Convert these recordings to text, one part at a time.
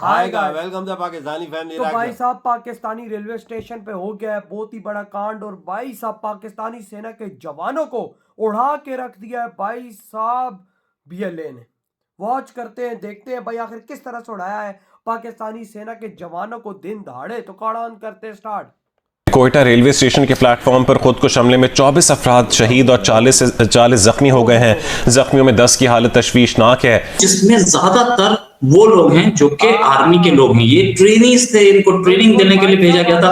आएगा। Welcome to Pakistani family. तो भाई साहब पाकिस्तानी रेलवे स्टेशन पे हो गया है बहुत ही बड़ा कांड और भाई साहब पाकिस्तानी सेना के जवानों को उड़ा के रख दिया है भाई साहब बीएलए ने। वॉच करते हैं, देखते हैं भाई आखिर किस तरह से उड़ाया है पाकिस्तानी सेना के जवानों को दिन दहाड़े। तो काड़ान करते हैं स्टार्ट। कोयटा रेलवे स्टेशन के प्लेटफॉर्म पर खुदकुश हमले में 24 अफराद शहीद और 40 जख्मी हो गए हैं। जख्मियों में 10 की हालत तशवीशनाक है, जिसमें ज्यादातर वो लोग हैं जो कि आर्मी के लोग हैं। ये ट्रेनीज थे, इनको ट्रेनिंग देने के लिए भेजा गया था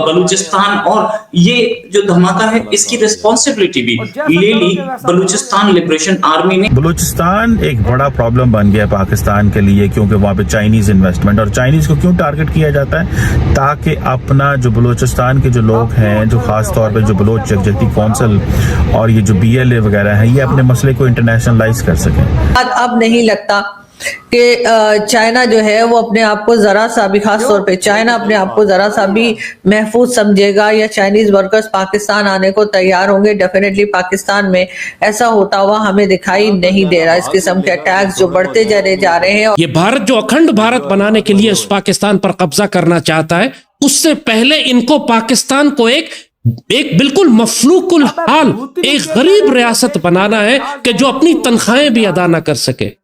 बलूचिस्तान। और ये जो धमाका है इसकी रिस्पॉन्सिबिलिटी भी ले ली बलूचिस्तान लिबरेशन आर्मी ने। बलूचिस्तान एक बड़ा प्रॉब्लम बन गया पाकिस्तान के लिए, क्योंकि वहाँ पे चाइनीज इन्वेस्टमेंट। और चाइनीज को क्यों टारगेट किया जाता है? ताकि अपना जो बलूचिस्तान के जो लोग हैं, जो खास तौर पे जो बलोच एग्जीक्यूटिव काउंसिल और ये जो बीएलए वगैरह है, ये अपने मसले को इंटरनेशनलाइज कर सकें। अब नहीं लगता कि चाइना जो है वो अपने आप को जरा सा भी, खास तौर पे चाइना अपने आप को जरा सा भी महफूज समझेगा या चाइनीज वर्कर्स पाकिस्तान आने को तैयार होंगे। डेफिनेटली पाकिस्तान में ऐसा होता हुआ हमें दिखाई नहीं दे रहा। इस किस्म के अटैक्स जो बढ़ते चले जा रहे हैं। ये भारत जो अखंड भारत बनाने के लिए उस पाकिस्तान पर कब्जा करना चाहता है, उससे पहले इनको पाकिस्तान को एक बिल्कुल मफलूकुल हाल, एक गरीब रियासत बनाना है कि जो अपनी तनख्वाहें भी अदा ना कर सके,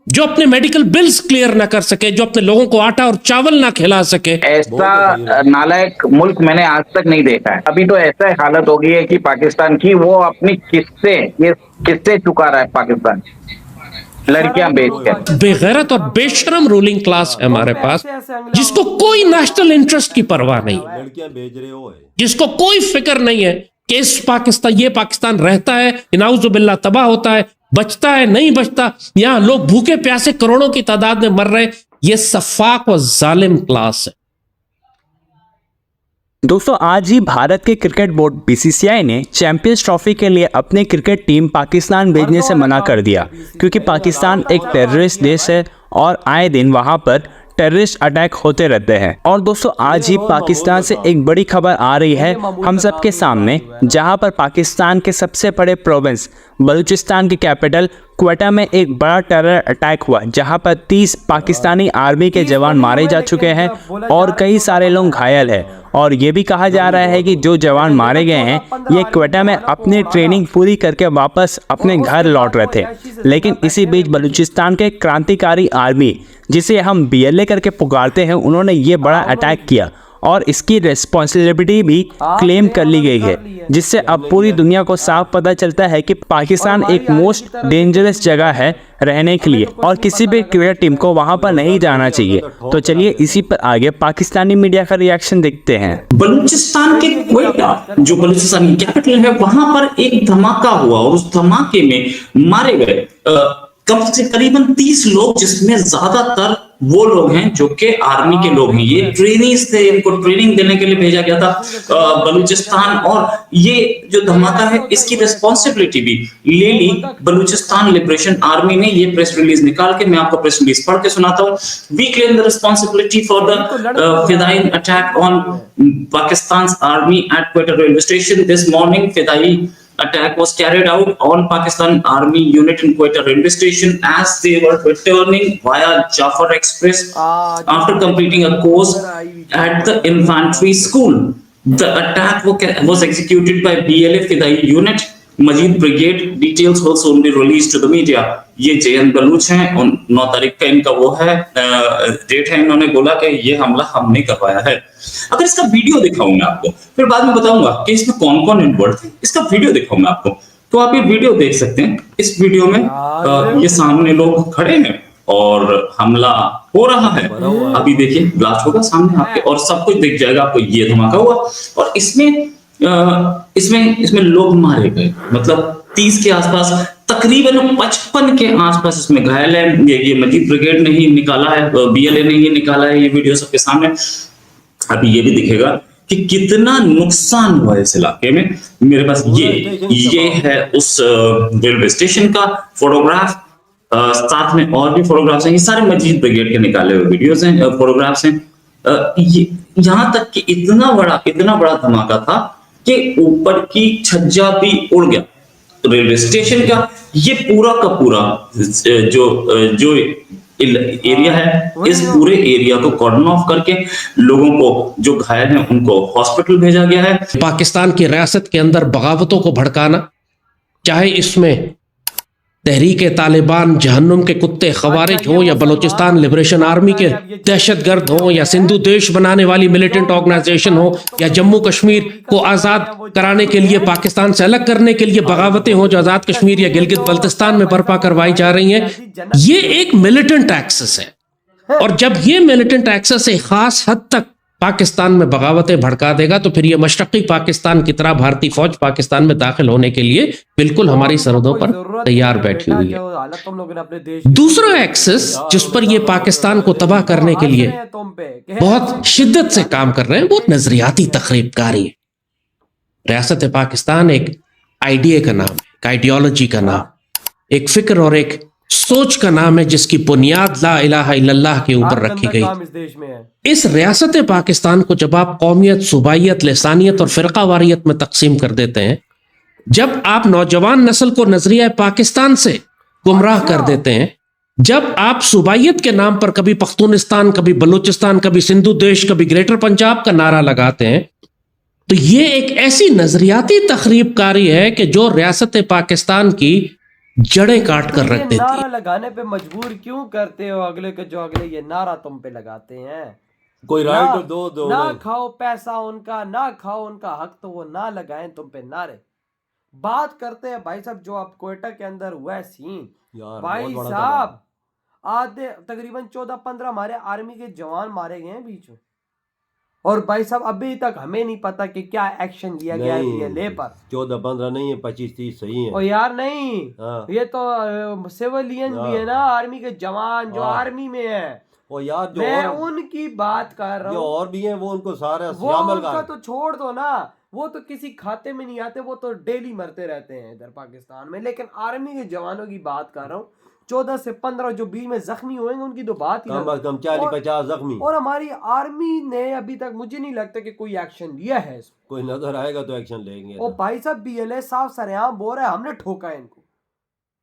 जो अपने मेडिकल बिल्स क्लियर ना कर सके, जो अपने लोगों को आटा और चावल ना खिला सके। ऐसा नालायक मुल्क मैंने आज तक नहीं देखा है। अभी तो ऐसा हालत हो गई है कि पाकिस्तान की वो अपनी किस्से चुका रहा है पाकिस्तान, लड़कियां बेच कर। बेगैरत और बेशरम रूलिंग क्लास है हमारे पास, जिसको कोई नेशनल इंटरेस्ट की परवाह नहीं, लड़कियां बेच रहे हो, जिसको कोई फिक्र नहीं है कि इस पाकिस्तान रहता है, नाउजुबिल्लाह तबाह होता है, बचता है नहीं बचता, यहां लोग भूखे प्यासे करोड़ों की तादाद में मर रहे। ये सफाक और जालिम क्लास है। दोस्तों, आज ही भारत के क्रिकेट बोर्ड बीसीसीआई ने चैंपियंस ट्रॉफी के लिए अपनी क्रिकेट टीम पाकिस्तान भेजने से मना कर दिया, क्योंकि पाकिस्तान एक टेररिस्ट देश है और आए दिन वहां पर टेररिस्ट अटैक होते रहते हैं। और दोस्तों, आज ही पाकिस्तान से एक बड़ी खबर आ रही है हम सब के सामने, जहां पर पाकिस्तान के सबसे बड़े प्रोविंस बलूचिस्तान की कैपिटल क्वेटा में एक बड़ा टेरर अटैक हुआ, जहां पर 30 पाकिस्तानी आर्मी के जवान मारे जा चुके हैं और कई सारे लोग घायल हैं। और ये भी कहा जा रहा है कि जो जवान मारे गए हैं ये क्वेटा में अपनी ट्रेनिंग पूरी करके वापस अपने घर लौट रहे थे। लेकिन इसी बीच बलूचिस्तान के क्रांतिकारी आर्मी, जिसे हम बीएलए करके पुकारते हैं, उन्होंने ये बड़ा अटैक किया और इसकी रिस्पॉन्सिबिलिटी भी क्लेम कर ली गई है, जिससे अब पूरी दुनिया को साफ पता चलता है कि पाकिस्तान एक मोस्ट डेंजरस जगह है रहने के लिए और किसी भी क्रिकेट टीम को वहां पर नहीं जाना चाहिए। तो चलिए इसी पर आगे पाकिस्तानी मीडिया का रिएक्शन देखते हैं। बलूचिस्तान के क्वेटा, जो बलूचिस्तान की कैपिटल है, वहां पर एक धमाका हुआ और उस धमाके में मारे गए कम से करीबन 30 लोग, जिसमें ज्यादातर वो लोग हैं जो कि आर्मी के लोग हैं। ये ट्रेनीज थे, इनको ट्रेनिंग देने के लिए भेजा गया था बलूचिस्तान। और ये जो धमाका है इसकी रिस्पॉन्सिबिलिटी भी ले ली बलूचिस्तान लिबरेशन आर्मी ने। ये प्रेस रिलीज निकाल के, मैं आपको प्रेस रिलीज पढ़ के सुनाता हूँ। We claim the responsibility for the fidayeen attack on Pakistan army at Quetta railway station this morning. Fidai attack was carried out on Pakistan Army unit in Quetta railway station as they were returning via Jafar Express after completing a course at the infantry school. The attack was executed by BLA Fidai unit, Majid Brigade. Details will soon be released to the media. ये JN Baloch हैं, 9 तारीख का इनका वो है date है। इन्होंने बोला कि ये हमला हमने करवाया है। अगर इसका वीडियो दिखाऊं मैं आपको, फिर बाद में बताऊंगा कि इसमें कौन कौन इन्वॉल्व थे। इसका वीडियो दिखाऊं मैं आपको, तो आप ये वीडियो देख सकते हैं। इस वीडियो में ये सामने लोग खड़े हैं और हमला हो रहा है। अभी देखिए ब्लास्ट होगा सामने आपके और सब कुछ दिख जाएगा आपको। ये धमाका हुआ और इसमें लोग मारे गए, मतलब 30 के आसपास, तकरीबन 55 के आसपास इसमें घायल है। ये मजीद ब्रिगेड ने ही निकाला है, बीएलए ने ही निकाला है ये वीडियो सबके सामने। अभी ये भी दिखेगा कि कितना नुकसान हुआ इस इलाके में। मेरे पास ये है उस रेलवे स्टेशन का फोटोग्राफ, साथ में और भी फोटोग्राफ्स हैं। ये सारे मजीद ब्रिगेड के निकाले हुए वीडियोस हैं, फोटोग्राफ्स हैं। यहाँ तक कि इतना बड़ा धमाका था कि ऊपर की छज्जा भी उड़ गया रेलवे स्टेशन का। ये पूरा का पूरा जो एरिया है, इस पूरे एरिया को कॉर्डन ऑफ करके लोगों को जो घायल हैं उनको हॉस्पिटल भेजा गया है। पाकिस्तान की रियासत के अंदर बगावतों को भड़काना, चाहे इसमें तहरीक तालिबान, जहन्नुम के कुत्ते खवारिज हो, या बलूचिस्तान लिबरेशन आर्मी के दहशतगर्द हो, या सिंधु देश बनाने वाली मिलिटेंट ऑर्गेनाइजेशन हो, या जम्मू कश्मीर को आज़ाद कराने के लिए, पाकिस्तान से अलग करने के लिए बगावतें हो जो आज़ाद कश्मीर या गिलगित बल्तिस्तान में बर्पा करवाई जा रही हैं, ये एक मिलिटेंट एक्सेस है। और जब ये मिलिटेंट एक्सेस एक खास हद तक पाकिस्तान में बगावतें भड़का देगा तो फिर ये मशरक़ी पाकिस्तान की तरह भारतीय फौज पाकिस्तान में दाखिल होने के लिए बिल्कुल हमारी सरहदों पर तैयार बैठी हुई है। दूसरा एक्सेस जिस पर ये पाकिस्तान को तबाह करने के लिए बहुत शिद्दत से काम कर रहे हैं वो नजरियाती तखरीबकारी है। रियासत पाकिस्तान एक आइडिया का नाम है, एक आइडियोलॉजी का नाम, एक फिक्र और एक सोच का नाम है जिसकी बुनियाद ला इलाहा इल्लल्लाह के ऊपर रखी गई। इस रियासत पाकिस्तान को जब आप कौमियत, सूबाइयत, लसानियत और फिरकावारियत में तकसीम कर देते हैं, जब आप नौजवान नस्ल को नजरिया पाकिस्तान से गुमराह कर देते हैं, जब आप सूबाइयत के नाम पर कभी पख्तूनिस्तान, कभी बलूचिस्तान, कभी सिंधु देश, कभी ग्रेटर पंजाब का नारा लगाते हैं, तो ये एक ऐसी नजरियाती तखरीबकारी है कि जो रियासत पाकिस्तान की जड़ें काट कर रख देती है। नारा लगाने पे मजबूर क्यों करते हो अगले के, जो अगले ये नारा तुम पे लगाते हैं? कोई राइट दो ना खाओ पैसा उनका, ना खाओ उनका हक, तो वो ना लगाएं तुम पे नारे। बात करते हैं भाई साहब जो अब कोयटा के अंदर हुआ है सीन, भाई साहब आधे तकरीबन 14-15 हमारे आर्मी के जवान मारे गए हैं बीच में, और भाई साहब अभी तक हमें नहीं पता कि क्या एक्शन लिया गया है पीएलए पर। 14-15 नहीं है, 25-30 सही है। ओ यार नहीं, ये तो सिविलियन भी है ना, आर्मी के जवान जो आर्मी में है। ओ यार जो मैं उनकी बात कर रहा हूँ, जो और भी हैं वो उनको सारे वो उनका तो छोड़ दो ना, वो तो किसी खाते में नहीं आते, वो तो डेली मरते रहते हैं इधर पाकिस्तान में। लेकिन आर्मी के जवानों की बात कर रहा हूँ, 14 से 15 जो बीच में जख्मी हुए उनकी तो बात ही कम 40-50 जख्मी। और हमारी आर्मी ने अभी तक मुझे नहीं लगता कि कोई एक्शन लिया है। कोई नजर आएगा तो एक्शन लेंगे। और भाई साहब बीएलए साहब सरेआम बोल रहे हैं हमने ठोका है इनको।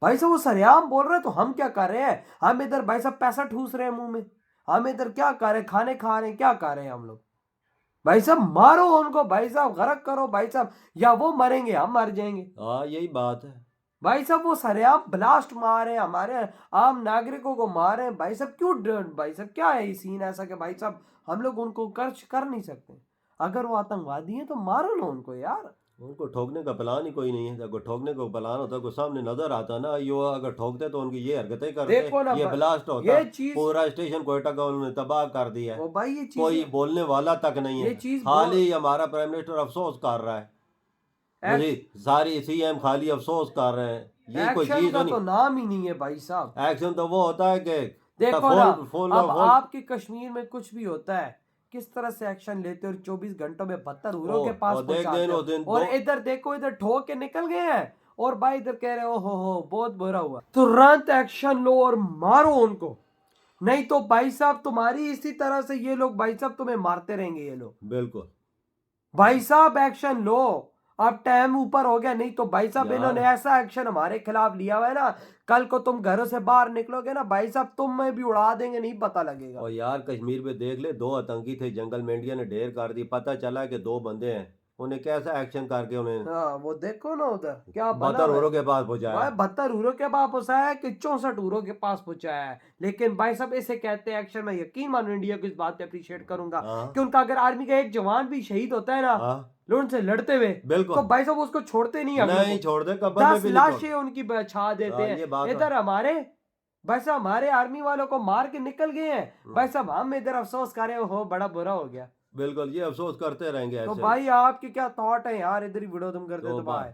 भाई साहब वो सरेआम बोल रहे हैं तो हम क्या कर रहे हैं? हम इधर भाई साहब पैसा ठूस रहे हैं मुंह में, हम इधर क्या कर रहे हैं, खाने खा रहे हैं, क्या कर रहे हैं हम लोग? भाई साहब मारो उनको, भाई साहब गरक करो भाई साहब, या वो मरेंगे हम मर जाएंगे। हाँ यही बात है भाई साहब, वो सरेआम ब्लास्ट मारे हमारे आम नागरिकों को मारे भाई साहब। क्यों भाई साहब क्या है ये सीन ऐसा कि भाई साहब हम लोग उनको कर नहीं सकते? अगर वो आतंकवादी हैं तो मारो ना उनको यार। उनको ठोकने का प्लान ही कोई नहीं है। अगर ठोकने का प्लान होता को सामने नजर आता ना, यो अगर ठोकते तो उनकी ये हरकतें करते, ये ब्लास्ट होता, पूरा स्टेशन कोयटा का उन्होंने तबाह कर दिया है। भाई ये कोई बोलने वाला तक नहीं है। हाल ही हमारा प्राइम मिनिस्टर अफसोस कर रहा है, सारी सीएम खाली अफसोस कर रहे हैं। ये कोई चीज तो नाम ही नहीं है भाई साहब। एक्शन तो वो होता है कि देखो ना, अब आपके कश्मीर में कुछ भी होता है किस तरह से एक्शन लेते और 24 घंटों में 72 हुरों के पास पहुंचाते, और इधर देखो इधर ठोक के निकल गए हैं, और भाई इधर कह रहे हो बहुत बुरा हुआ। तुरंत एक्शन लो और मारो उनको, नहीं तो भाई साहब तुम्हारी इसी तरह से ये लोग भाई साहब तुम्हें मारते रहेंगे ये लोग। बिल्कुल भाई साहब एक्शन लो, अब टाइम ऊपर हो गया। नहीं तो भाई साहब इन्होंने ऐसा एक्शन हमारे खिलाफ लिया हुआ है ना, कल को तुम घरों से बाहर निकलोगे ना भाई साहब, तुम में भी उड़ा देंगे, नहीं पता लगेगा। और यार कश्मीर में देख ले, 2 आतंकी थे, जंगल में इंडिया ने ढेर कर दी, पता चला कि 2 बंदे हैं, उन्हें कैसा एक्शन करके उन्हें वो देखो ना उधर क्या 72 हुरों के पास पहुंचाया। 72 हुरों के पास पहुंचाया है कि 64 हुरों के पास पहुंचाया है। लेकिन भाई साहब इसे कहते हैं एक्शन। मैं यकीन मानो इंडिया को इस बात पे अप्रिशिएट करूंगा कि उनका अगर आर्मी का एक जवान भी शहीद होता है ना लोन से लड़ते हुए, तो भाई साहब उसको छोड़ते नहीं छोड़ते, 10 लाशें उनकी बछा देते हैं। इधर हमारे भाई साहब हमारे आर्मी वालों को मार के निकल गए हैं, भाई साहब हम इधर अफसोस कर रहे हो, बड़ा बुरा हो गया। बिल्कुल ये अफसोस करते रहेंगे। तो भाई आपके क्या थॉट है यार? इधर ही वीडियो तुम करते तो भाई